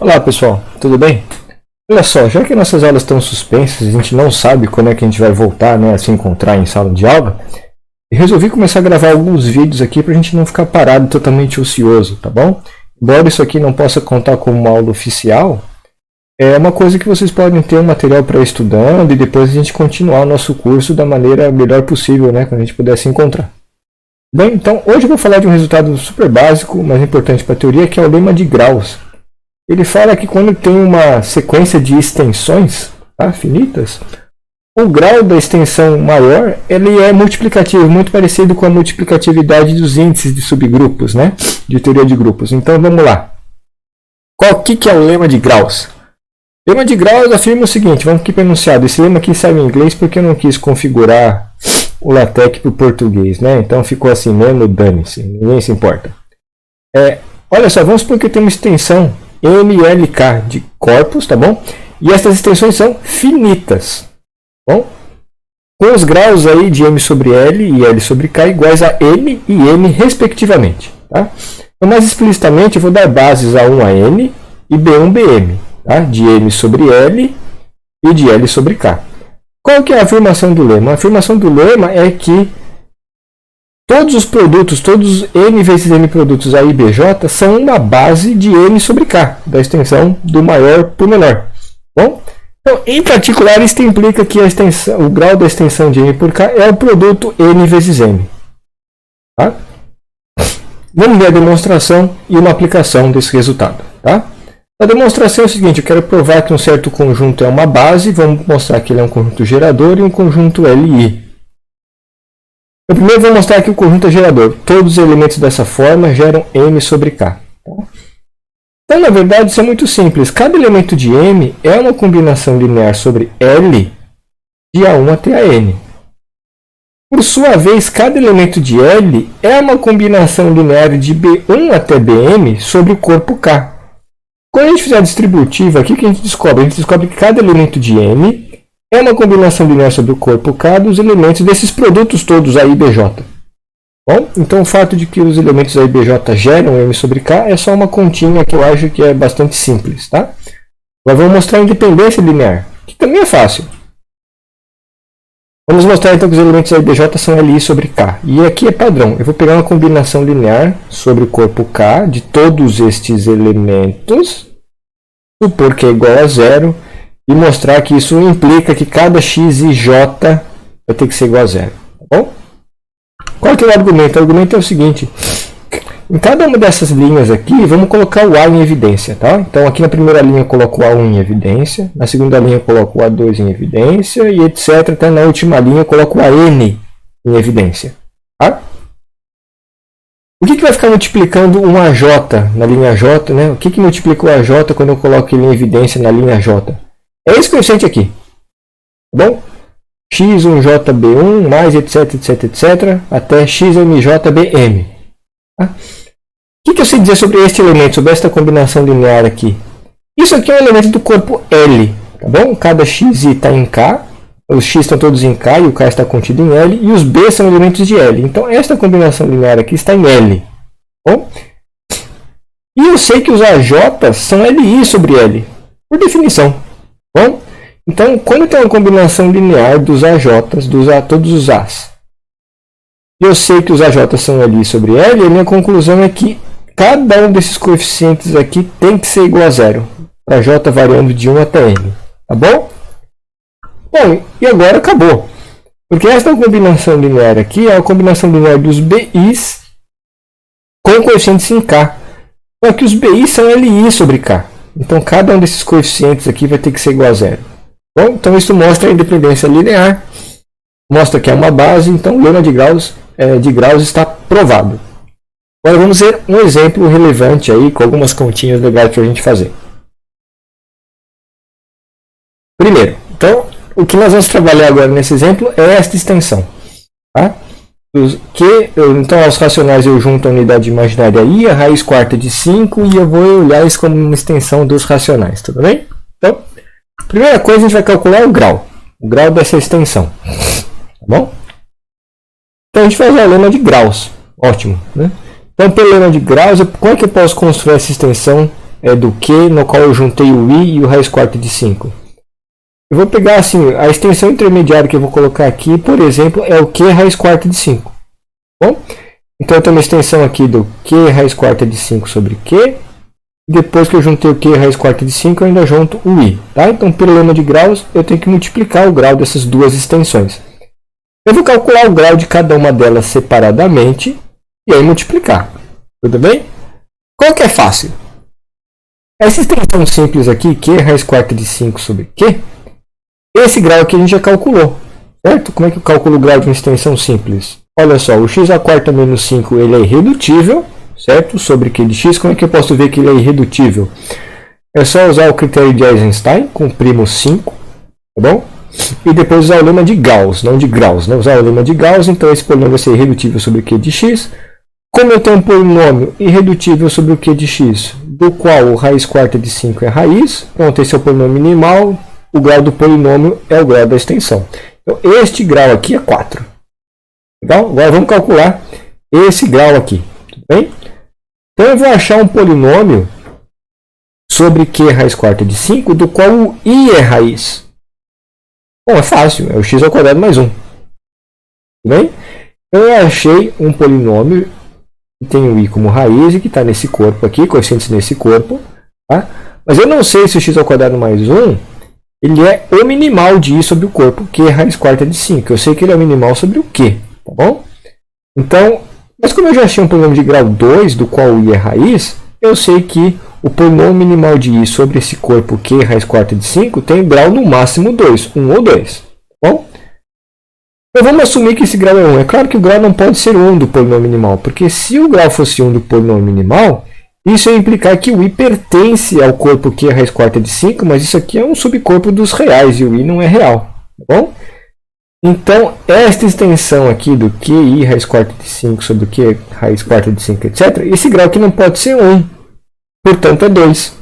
Olá pessoal, tudo bem? Olha só, já que nossas aulas estão suspensas, a gente não sabe quando é que a gente vai voltar, né, a se encontrar em sala de aula, eu resolvi começar a gravar alguns vídeos aqui para a gente não ficar parado totalmente ocioso, tá bom? Embora isso aqui não possa contar como uma aula oficial, é uma coisa que vocês podem ter um material para estudando e depois a gente continuar o nosso curso da maneira melhor possível, né, quando a gente puder se encontrar. Bem, então hoje eu vou falar de um resultado super básico, mas importante para a teoria, que é o lema de Gauss. Ele fala que quando tem uma sequência de extensões, tá, finitas, o grau da extensão maior ele é multiplicativo, muito parecido com a multiplicatividade dos índices de subgrupos, né, de teoria de grupos. Então vamos lá. Qual que é o lema de Gauss? O lema de Gauss afirma o seguinte, vamos aqui para o enunciado. Esse lema aqui sai em inglês porque eu não quis configurar o LaTeX para o português, né? Então ficou assim mesmo, dane-se, ninguém se importa. Olha só, vamos supor que eu tenho uma extensão MLK de corpos, tá bom? E essas extensões são finitas, tá bom? Com os graus aí de M sobre L e L sobre K iguais a M e M respectivamente, tá? Então, mais explicitamente, eu vou dar bases A1 a N e B1 BM, tá? De M sobre L e de L sobre K. Qual que é a afirmação do lema? A afirmação do lema é que todos os produtos, todos os N vezes M produtos A e BJ são uma base de M sobre K, da extensão do maior para o menor. Bom? Então, em particular, isso implica que o grau da extensão de M por K é o produto N vezes M. Tá? Vamos ver a demonstração e uma aplicação desse resultado. Tá? A demonstração é o seguinte, eu quero provar que um certo conjunto é uma base, vamos mostrar que ele é um conjunto gerador e um conjunto LI. Eu primeiro vou mostrar que o conjunto é gerador. Todos os elementos dessa forma geram M sobre K. Tá? Então, na verdade, isso é muito simples. Cada elemento de M é uma combinação linear sobre L de A1 até a N. Por sua vez, cada elemento de L é uma combinação linear de B1 até Bm sobre o corpo K. Quando a gente fizer a distributiva aqui, o que a gente descobre? A gente descobre que cada elemento de M é uma combinação linear sobre o corpo K dos elementos desses produtos todos A e BJ. Bom, então o fato de que os elementos A e BJ geram M sobre K é só uma continha que eu acho que é bastante simples. Tá? Agora vamos mostrar a independência linear, que também é fácil. Vamos mostrar então que os elementos A e BJ são Li sobre K. E aqui é padrão. Eu vou pegar uma combinação linear sobre o corpo K de todos estes elementos, supor que é igual a zero, e mostrar que isso implica que cada x e j vai ter que ser igual a zero. Tá bom? Qual que é o argumento? O argumento é o seguinte. Em cada uma dessas linhas aqui, vamos colocar o A em evidência. Tá? Então, aqui na primeira linha eu coloco o A1 em evidência. Na segunda linha eu coloco o A2 em evidência. E etc. Até na última linha eu coloco o AN em evidência. Tá? O que vai ficar multiplicando um AJ na linha J? Né? O que multiplica o AJ quando eu coloco ele em evidência na linha J? É esse coeficiente aqui. Tá bom? x1jb1 mais etc, etc, etc, até xmjbm. Tá? O que eu sei dizer sobre este elemento, sobre esta combinação linear aqui? Isso aqui é um elemento do corpo L. Tá bom? Cada x está em K, os x estão todos em K e o K está contido em L, e os B são elementos de L. Então, esta combinação linear aqui está em L. Tá bom? E eu sei que os AJ são LI sobre L, por definição. Bom, então, quando tem uma combinação linear dos AJs, todos os As, e eu sei que os AJs são Li sobre L, a minha conclusão é que cada um desses coeficientes aqui tem que ser igual a zero, para J variando de 1 até N. Tá bom? Bom, e agora acabou. Porque esta combinação linear aqui é a combinação linear dos BIs com coeficientes em K. Só que os BIs são LI sobre K. Então, cada um desses coeficientes aqui vai ter que ser igual a zero. Bom, então, isso mostra a independência linear. Mostra que é uma base. Então, o lema de Gauss está provado. Agora, vamos ver um exemplo relevante aí, com algumas continhas legais para a gente fazer. Primeiro, então, o que nós vamos trabalhar agora nesse exemplo é esta extensão. Tá? Então, aos racionais eu junto a unidade imaginária I, a raiz quarta de 5, e eu vou olhar isso como uma extensão dos racionais, tudo bem? Então, primeira coisa, a gente vai calcular o grau dessa extensão. Tá bom? Então, a gente vai usar o lema de Gauss. Ótimo. Né? Então, pelo lema de Gauss, como é que eu posso construir essa extensão do Q, no qual eu juntei o I e o raiz quarta de 5. Eu vou pegar assim, a extensão intermediária que eu vou colocar aqui, por exemplo, é o Q raiz quarta de 5. Bom? Então eu tenho uma extensão aqui do Q raiz quarta de 5 sobre Q. Depois que eu juntei o Q raiz quarta de 5, eu ainda junto o I. Tá? Então, pelo lema de graus, eu tenho que multiplicar o grau dessas duas extensões. Eu vou calcular o grau de cada uma delas separadamente e aí multiplicar. Tudo bem? Qual que é fácil? Essa extensão simples aqui, Q raiz quarta de 5 sobre Q, esse grau aqui a gente já calculou. Certo? Como é que eu calculo o grau de uma extensão simples? Olha só, o x à quarta menos 5 ele é irredutível, certo? Sobre Q de x, como é que eu posso ver que ele é irredutível? É só usar o critério de Eisenstein com primo 5, tá bom? E depois usar o lema de Gauss, não de graus, né? Usar o lema de Gauss, então esse polinômio vai ser irredutível sobre o Q de x. Como eu tenho um polinômio irredutível sobre o Q de x, do qual o raiz quarta de 5 é raiz, pronto, esse é o polinômio minimal, o grau do polinômio é o grau da extensão. Então, este grau aqui é 4. Legal? Agora vamos calcular esse grau aqui. Tudo bem? Então, eu vou achar um polinômio sobre Q raiz quarta de 5, do qual o I é raiz. Bom, é fácil, é o x ao quadrado mais 1. Tudo bem? Eu achei um polinômio que tem o I como raiz e que está nesse corpo aqui, coeficientes nesse corpo. Tá? Mas eu não sei se o x ao quadrado mais 1 ele é o minimal de I sobre o corpo Q raiz quarta de 5. Eu sei que ele é o minimal sobre o Q. Tá bom? Então, mas como eu já achei um polinômio de grau 2, do qual o I é raiz, eu sei que o polinômio minimal de I sobre esse corpo Q raiz quarta de 5 tem grau no máximo 2, 1 ou 2. Tá bom? Então vamos assumir que esse grau é 1. É claro que o grau não pode ser 1 do polinômio minimal, porque se o grau fosse 1 do polinômio minimal, isso ia implicar que o I pertence ao corpo Q raiz quarta de 5, mas isso aqui é um subcorpo dos reais e o I não é real. Tá bom? Então, esta extensão aqui do QI raiz quarta de 5 sobre o Q raiz quarta de 5, etc., esse grau aqui não pode ser 1, portanto é 2.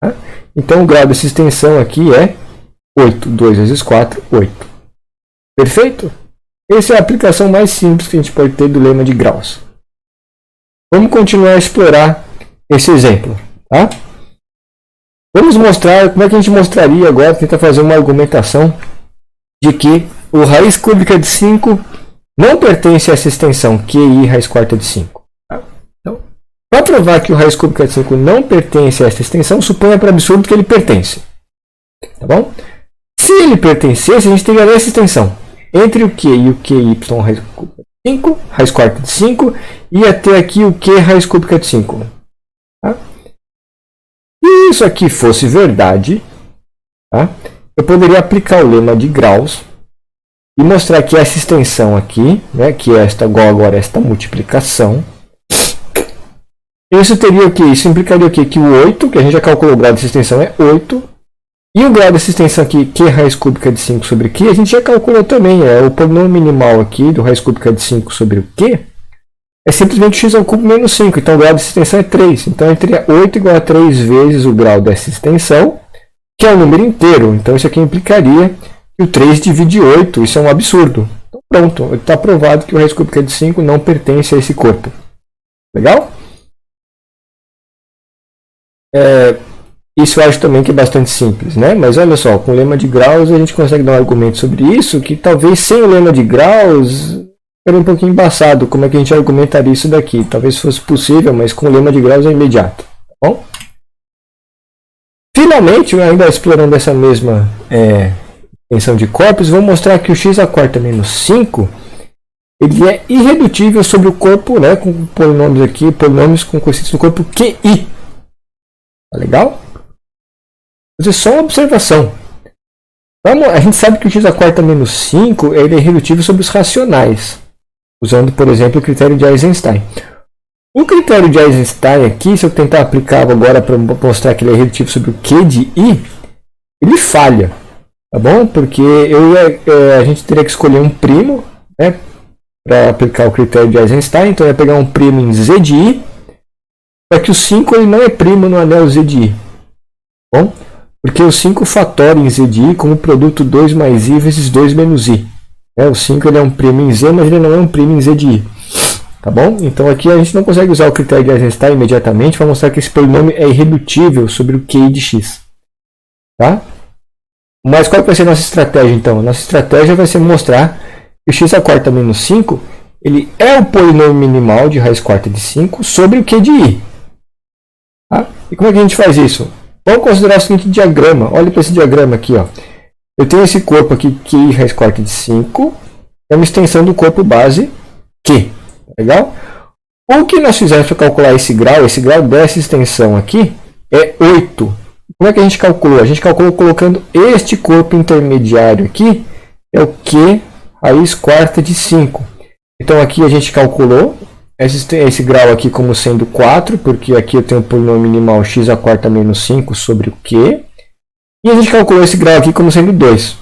Tá? Então, o grau dessa extensão aqui é 8. 2 vezes 4, 8. Perfeito? Essa é a aplicação mais simples que a gente pode ter do lema de graus. Vamos continuar a explorar esse exemplo. Tá? Vamos mostrar como é que a gente mostraria agora, tentar fazer uma argumentação de que o raiz cúbica de 5 não pertence a essa extensão QI raiz quarta de 5. Tá? Então, para provar que o raiz cúbica de 5 não pertence a essa extensão, suponha para absurdo que ele pertence. Tá bom? Se ele pertencesse, a gente teria essa extensão. Entre o Q e o QY raiz cúbica de 5, raiz quarta de 5, e até aqui o Q raiz cúbica de 5. Tá? Se isso aqui fosse verdade, tá? Eu poderia aplicar o lema de graus e mostrar que essa extensão aqui, né, que é esta igual agora a esta multiplicação, isso teria o que? Isso implicaria o quê? Que o 8, que a gente já calculou o grau dessa extensão, é 8. E o grau dessa extensão aqui, Q raiz cúbica de 5 sobre Q, a gente já calculou também. É o polinômio minimal aqui do raiz cúbica de 5 sobre o Q é simplesmente x ao cubo menos 5. Então o grau dessa extensão é 3. Então eu teria 8 igual a 3 vezes o grau dessa extensão, que é um número inteiro. Então isso aqui implicaria que o 3 divide 8. Isso é um absurdo. Então pronto, está provado que o raiz cúbica de 5 não pertence a esse corpo. Legal? Isso eu acho também que é bastante simples, né? Mas olha só, com o lema de graus a gente consegue dar um argumento sobre isso, que talvez sem o lema de graus era um pouquinho embaçado. Como é que a gente argumentaria isso daqui? Talvez fosse possível, mas com o lema de graus é imediato. Tá bom? Finalmente, ainda explorando essa mesma extensão de corpos, vou mostrar que o x à quarta menos 5 ele é irredutível sobre o corpo, né, com polinômios aqui, polinômios com coeficientes do corpo QI. Tá legal? Fazer só uma observação. A gente sabe que o x à quarta menos 5 ele é irredutível sobre os racionais, usando, por exemplo, o critério de Eisenstein. O critério de Eisenstein aqui, se eu tentar aplicar agora para mostrar que ele é irredutível sobre o Q de I, ele falha. Tá bom? Porque a gente teria que escolher um primo, né, para aplicar o critério de Eisenstein. Então eu ia pegar um primo em Z de I, para que o 5 ele não é primo no anel Z de I. Tá bom? Porque o 5 fatora em Z de I como produto 2 mais I vezes 2 menos I. O 5 ele é um primo em Z, mas ele não é um primo em Z de I. tá bom? Então aqui a gente não consegue usar o critério de Eisenstein imediatamente para mostrar que esse polinômio é irredutível sobre o QI de x. Tá? Mas qual vai ser a nossa estratégia então? Nossa estratégia vai ser mostrar que o x à quarta menos 5 ele é o polinômio minimal de raiz quarta de 5 sobre o Q de i. Tá? E como é que a gente faz isso? Vamos considerar o seguinte diagrama. Olha para esse diagrama aqui. Ó. Eu tenho esse corpo aqui, QI raiz quarta de 5. É uma extensão do corpo base Q. Legal? O que nós fizemos para calcular esse grau dessa extensão aqui, é 8. Como é que a gente calculou? A gente calculou colocando este corpo intermediário aqui, é o Q raiz quarta de 5. Então aqui a gente calculou esse grau aqui como sendo 4, porque aqui eu tenho o polinômio minimal x à quarta menos 5 sobre o Q. E a gente calculou esse grau aqui como sendo 2.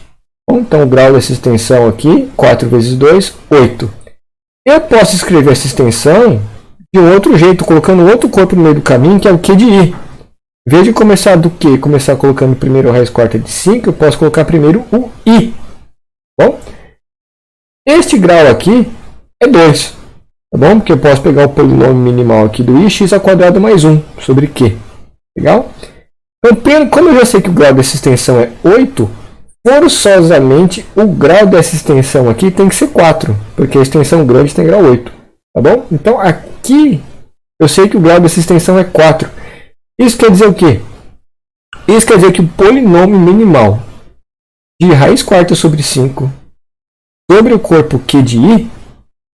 Bom, então o grau dessa extensão aqui, 4 vezes 2, 8. Eu posso escrever essa extensão de um outro jeito, colocando outro corpo no meio do caminho, que é o Q de i. Em vez de começar do Q, começar colocando primeiro a raiz quarta de 5, eu posso colocar primeiro o i. Bom, este grau aqui é 2. Tá bom? Porque eu posso pegar o polinômio minimal aqui do i, x ao quadrado mais 1 sobre q. Legal? Então, como eu já sei que o grau dessa extensão é 8, forçosamente o grau dessa extensão aqui tem que ser 4, porque a extensão grande tem grau 8. Tá bom? Então aqui eu sei que o grau dessa extensão é 4. Isso quer dizer o quê? Isso quer dizer que o polinômio minimal de raiz quarta sobre 5 sobre o corpo Q de i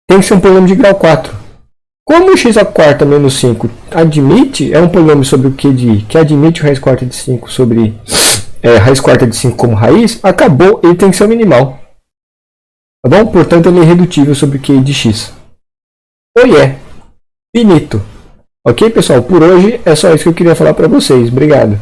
tem que ser um polinômio de grau 4. Como o x à quarta menos 5 admite, é um polinômio sobre o Q de i, que admite o raiz quarta de 5 sobre raiz quarta de 5 como raiz, acabou, ele tem que ser o minimal. Tá bom? Portanto, ele é irredutível sobre o QI de x. Ou é finito. Ok, pessoal? Por hoje é só isso que eu queria falar para vocês. Obrigado.